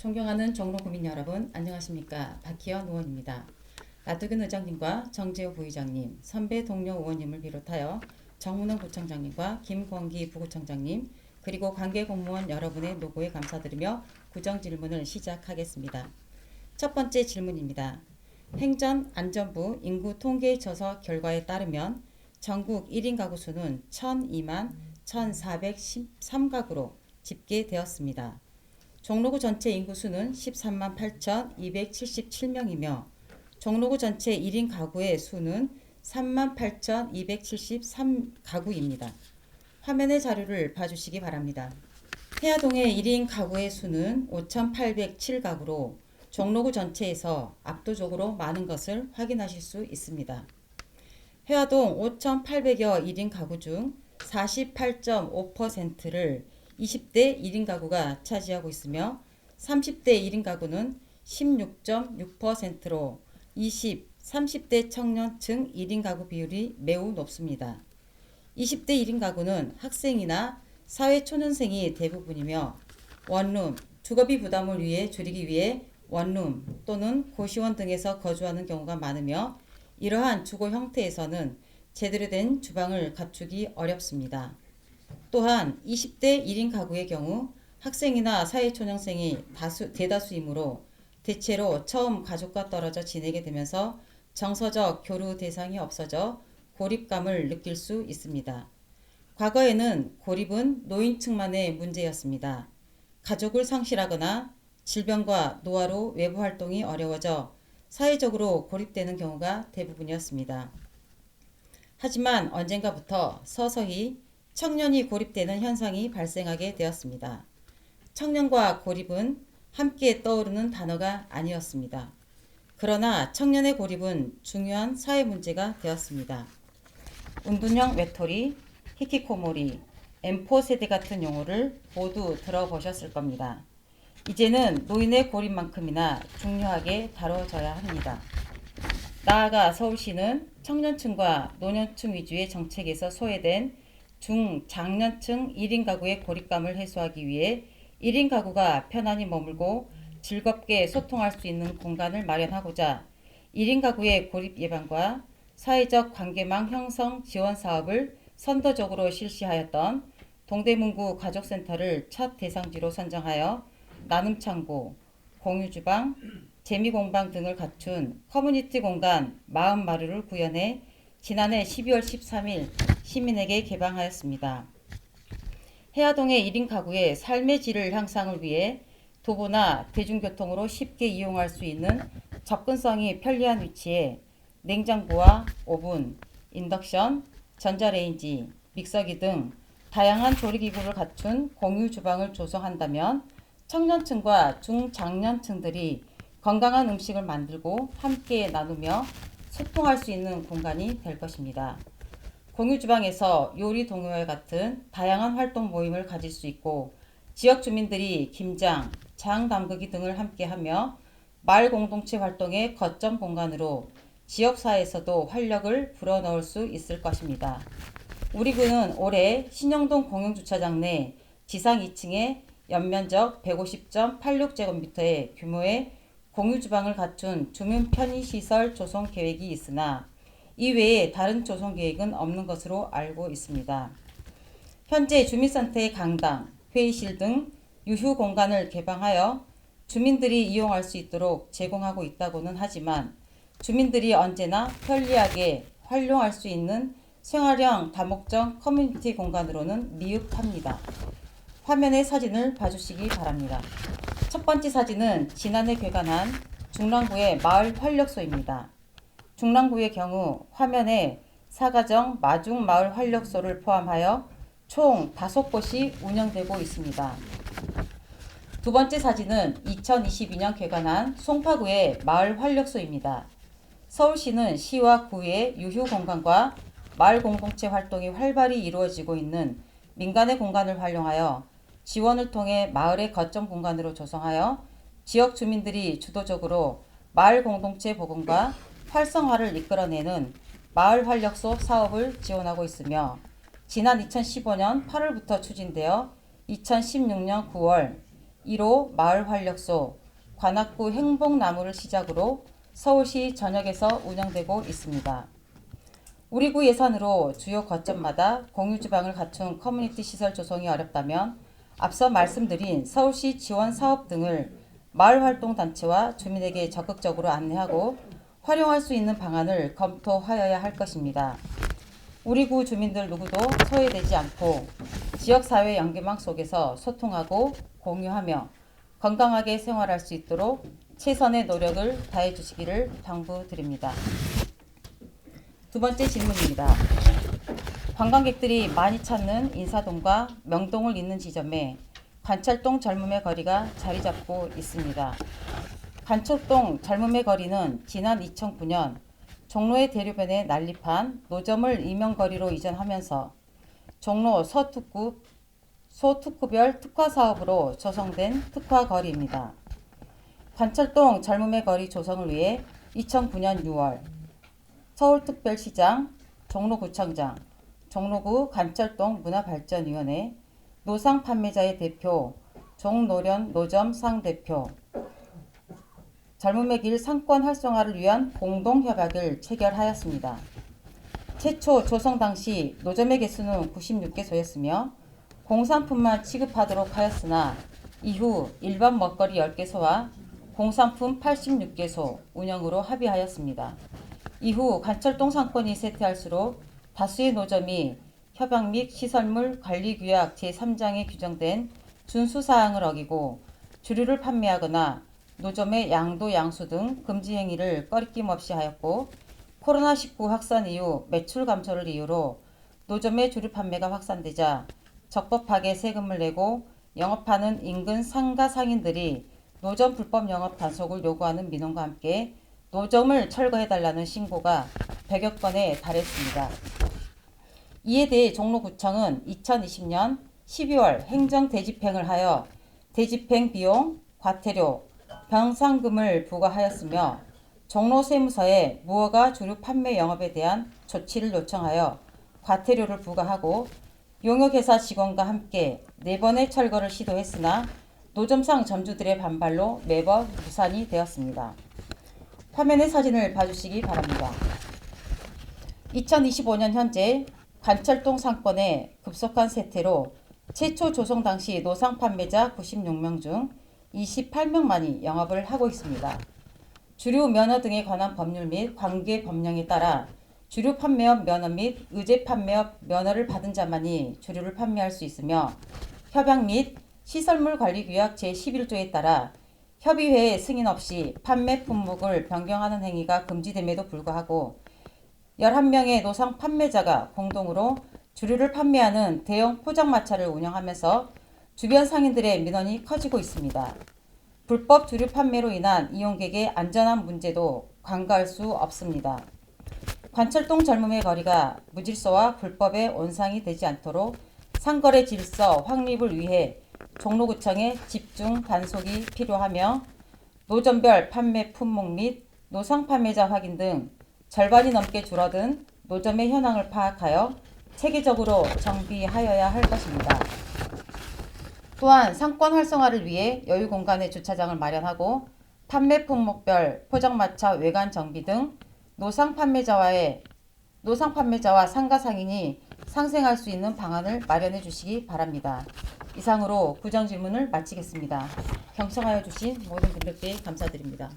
존경하는 종로구민 여러분, 안녕하십니까. 박희연 의원입니다. 나두균 의장님과 정재호 부의장님, 선배 동료 의원님을 비롯하여 정문원 구청장님과 김권기 부구청장님, 그리고 관계공무원 여러분의 노고에 감사드리며 구정질문을 시작하겠습니다. 첫 번째 질문입니다. 행정안전부 인구통계조사 결과에 따르면 전국 1인 가구 수는 1002만 1413가구로 집계되었습니다. 종로구 전체 인구수는 13만 8,277명이며 종로구 전체 1인 가구의 수는 3만 8,273가구입니다. 화면의 자료를 봐주시기 바랍니다. 해화동의 1인 가구의 수는 5,807가구로 종로구 전체에서 압도적으로 많은 것을 확인하실 수 있습니다. 해화동 5,800여 1인 가구 중 48.5%를 20대 1인 가구가 차지하고 있으며 30대 1인 가구는 16.6%로 30대 청년층 1인 가구 비율이 매우 높습니다. 20대 1인 가구는 학생이나 사회초년생이 대부분이며 원룸, 주거비 부담을 줄이기 위해 원룸 또는 고시원 등에서 거주하는 경우가 많으며 이러한 주거 형태에서는 제대로 된 주방을 갖추기 어렵습니다. 또한 20대 1인 가구의 경우 학생이나 사회초년생이 대다수이므로 대체로 처음 가족과 떨어져 지내게 되면서 정서적 교류 대상이 없어져 고립감을 느낄 수 있습니다. 과거에는 고립은 노인층만의 문제였습니다. 가족을 상실하거나 질병과 노화로 외부 활동이 어려워져 사회적으로 고립되는 경우가 대부분이었습니다. 하지만 언젠가부터 서서히 청년이 고립되는 현상이 발생하게 되었습니다. 청년과 고립은 함께 떠오르는 단어가 아니었습니다. 그러나 청년의 고립은 중요한 사회 문제가 되었습니다. 운둔형 외톨이, 히키코모리, M4 세대 같은 용어를 모두 들어보셨을 겁니다. 이제는 노인의 고립만큼이나 중요하게 다뤄져야 합니다. 나아가 서울시는 청년층과 노년층 위주의 정책에서 소외된 중장년층 1인 가구의 고립감을 해소하기 위해 1인 가구가 편안히 머물고 즐겁게 소통할 수 있는 공간을 마련하고자 1인 가구의 고립 예방과 사회적 관계망 형성 지원 사업을 선도적으로 실시하였던 동대문구 가족센터를 첫 대상지로 선정하여 나눔창고, 공유주방, 재미공방 등을 갖춘 커뮤니티 공간 40마루를 구현해 지난해 12월 13일 시민에게 개방하였습니다. 해화동의 1인 가구의 삶의 질을 향상을 위해 도보나 대중교통으로 쉽게 이용할 수 있는 접근성이 편리한 위치에 냉장고와 오븐, 인덕션, 전자레인지, 믹서기 등 다양한 조리기구를 갖춘 공유 주방을 조성한다면 청년층과 중장년층들이 건강한 음식을 만들고 함께 나누며 소통할 수 있는 공간이 될 것입니다. 공유주방에서 요리 동호회 같은 다양한 활동 모임을 가질 수 있고 지역 주민들이 김장, 장 담그기 등을 함께하며 마을 공동체 활동의 거점 공간으로 지역사회에서도 활력을 불어넣을 수 있을 것입니다. 우리 구는 올해 신영동 공영주차장 내 지상 2층에 연면적 150.86제곱미터의 규모의 공유주방을 갖춘 주민 편의시설 조성 계획이 있으나 이외에 다른 조성 계획은 없는 것으로 알고 있습니다. 현재 주민센터의 강당, 회의실 등 유휴 공간을 개방하여 주민들이 이용할 수 있도록 제공하고 있다고는 하지만 주민들이 언제나 편리하게 활용할 수 있는 생활형 다목적 커뮤니티 공간으로는 미흡합니다. 화면의 사진을 봐주시기 바랍니다. 첫 번째 사진은 지난해 개관한 중랑구의 마을 활력소입니다. 중랑구의 경우 화면에 사가정 마중 마을 활력소를 포함하여 총 5곳이 운영되고 있습니다. 두 번째 사진은 2022년 개관한 송파구의 마을 활력소입니다. 서울시는 시와 구의 유휴 공간과 마을 공동체 활동이 활발히 이루어지고 있는 민간의 공간을 활용하여 지원을 통해 마을의 거점 공간으로 조성하여 지역 주민들이 주도적으로 마을 공동체 복원과 활성화를 이끌어내는 마을 활력소 사업을 지원하고 있으며 지난 2015년 8월부터 추진되어 2016년 9월 1호 마을활력소, 관악구 행복나무를 시작으로 서울시 전역에서 운영되고 있습니다. 우리 구 예산으로 주요 거점마다 공유주방을 갖춘 커뮤니티 시설 조성이 어렵다면 앞서 말씀드린 서울시 지원 사업 등을 마을활동단체와 주민에게 적극적으로 안내하고 활용할 수 있는 방안을 검토하여야 할 것입니다. 우리 구 주민들 누구도 소외되지 않고 지역사회 연계망 속에서 소통하고 공유하며 건강하게 생활할 수 있도록 최선의 노력을 다해 주시기를 당부드립니다. 두 번째 질문입니다. 관광객들이 많이 찾는 인사동과 명동을 잇는 지점에 관철동 젊음의 거리가 자리 잡고 있습니다. 관철동 젊음의 거리는 지난 2009년 종로의 대로변에 난립한 노점을 이명거리로 이전하면서 종로 소특구별 특화사업으로 조성된 특화거리입니다. 관철동 젊음의 거리 조성을 위해 2009년 6월 서울특별시장, 종로구청장, 종로구 관철동 문화발전위원회, 노상판매자의 대표, 종노련 노점 상대표, 젊음의 길 상권 활성화를 위한 공동협약을 체결하였습니다. 최초 조성 당시 노점의 개수는 96개소였으며 공산품만 취급하도록 하였으나 이후 일반 먹거리 10개소와 공산품 86개소 운영으로 합의하였습니다. 이후 관철동 상권이 쇠퇴할수록 다수의 노점이 협약 및 시설물 관리규약 제3장에 규정된 준수사항을 어기고 주류를 판매하거나 노점의 양도 양수 등 금지 행위를 꺼리낌없이 하였고 코로나19 확산 이후 매출 감소를 이유로 노점의 주류 판매가 확산되자 적법하게 세금을 내고 영업하는 인근 상가 상인들이 노점 불법 영업 단속을 요구하는 민원과 함께 노점을 철거해달라는 신고가 100여 건에 달했습니다. 이에 대해 종로구청은 2020년 12월 행정 대집행을 하여 대집행 비용, 과태료, 변상금을 부과하였으며 종로세무서에 무허가 주류 판매 영업에 대한 조치를 요청하여 과태료를 부과하고 용역회사 직원과 함께 4번의 철거를 시도했으나 노점상 점주들의 반발로 매번 무산이 되었습니다. 화면의 사진을 봐주시기 바랍니다. 2025년 현재 관철동 상권의 급속한 쇠퇴로 최초 조성 당시 노상 판매자 96명 중 28명만이 영업을 하고 있습니다. 주류 면허 등에 관한 법률 및 관계 법령에 따라 주류 판매업 면허 및 의제 판매업 면허를 받은 자만이 주류를 판매할 수 있으며 협약 및 시설물 관리 규약 제11조에 따라 협의회의 승인 없이 판매 품목을 변경하는 행위가 금지됨에도 불구하고 11명의 노상 판매자가 공동으로 주류를 판매하는 대형 포장마차를 운영하면서 주변 상인들의 민원이 커지고 있습니다. 불법 주류 판매로 인한 이용객의 안전한 문제도 간과할 수 없습니다. 관철동 젊음의 거리가 무질서와 불법의 온상이 되지 않도록 상거래 질서 확립을 위해 종로구청의 집중 단속이 필요하며 노점별 판매 품목 및 노상 판매자 확인 등 절반이 넘게 줄어든 노점의 현황을 파악하여 체계적으로 정비하여야 할 것입니다. 또한 상권 활성화를 위해 여유 공간의 주차장을 마련하고 판매 품목별 포장마차 외관 정비 등 노상 판매자와 상가 상인이 상생할 수 있는 방안을 마련해 주시기 바랍니다. 이상으로 구정 질문을 마치겠습니다. 경청하여 주신 모든 분들께 감사드립니다.